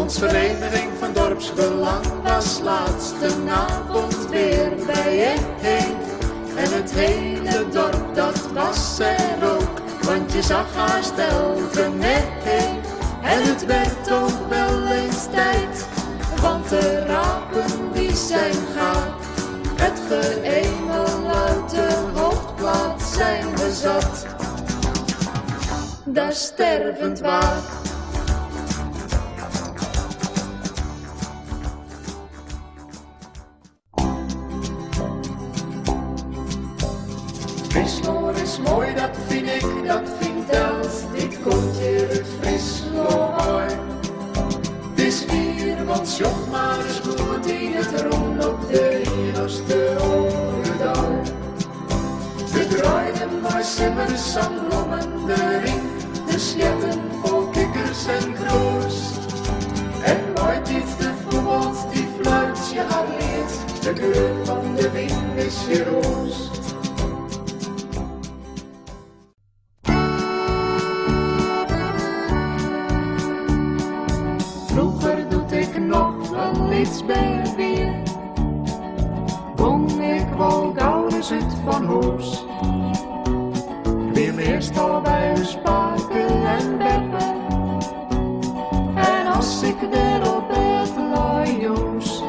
Vereniging van Dorpsbelang was laatste avond weer bijeen. En het hele dorp dat was er ook, want je zag haast elke heen. En het werd ook wel eens tijd, want de rapen die zijn gaar. Het geëmel uit de hoofdplaat zijn we zat, daar stervend waar. Frieslo is mooi, dat vind ik, dat vindt Els. Dit komt hier uit Frieslo mooi. Het is hier wat jong, maar is goed in het rond op de eerste Oeredal. We draaiden maar simmers aan bloemen de ring, de sjetten vol kikkers en kroos. En nooit iets de voetbals die fluitje haar leert, de geur van de wind is hier roos. Vroeger doet ik nog wel iets bij het bier. Won ik wel gouders uit van Hoes. Weer meestal bij de Spaken en Beppe. En als ik er op het looijoes.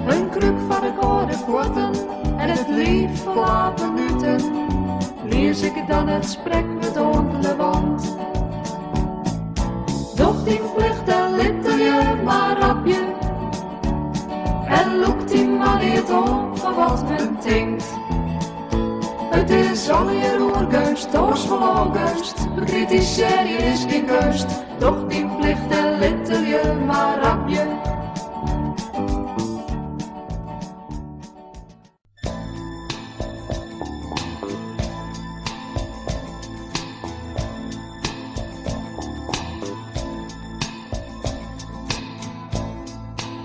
Een kruk van de korde voeten en het lief voor laten minuten. Lees ik dan het sprek met de enkele wand. Doch die plicht en litte je maar rapje. En loekt die man niet op van wat men denkt. Het is al je roergeust, oors van august. Bekritiseer je is geen keust. Doch die plicht en litte je maar rapje.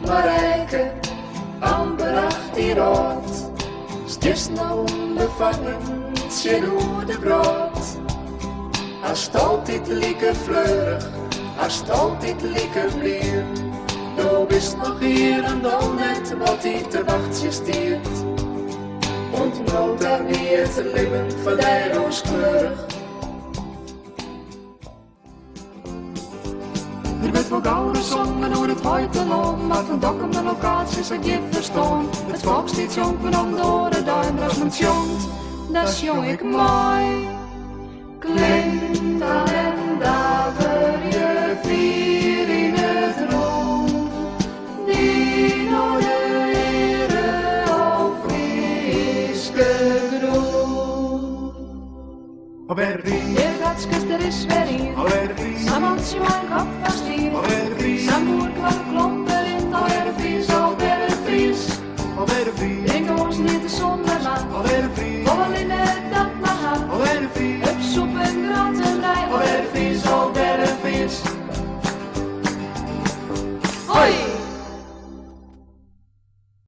Marijke, amper 18 rood, stis nou onbevangen, tje door de brood. Als het altijd lekker fleurig, als het altijd lekker blier. Nou is nog hier en dan net wat hij te wachtje stiert. Ontmoet daar wie het leven van die rooskleurig. Er werd wel gauw gezongen door het Hoiteloom, maar van dokken de locaties het je verstaan. Het volk steeds jongen om door de duim, als men tjongt, dat jong ik mooi. Klinkt aan en daver je vier in het rond, die nou de heren al Frieske groen. Alweer Fries, Je gatskes, er is weer hier. alweer Fries, Samantje mijn kop vast hier. alweer Fries, Sam boer kwam klompen in, alweer Fries, alweer Fries. alweer Fries, Ik ons niet de zonder maan. alweer Fries, Vol in het dat maar gaan. alweer Fries, Up soep en grantenbrei. Alweer Fries, alweer Fries. Hoi!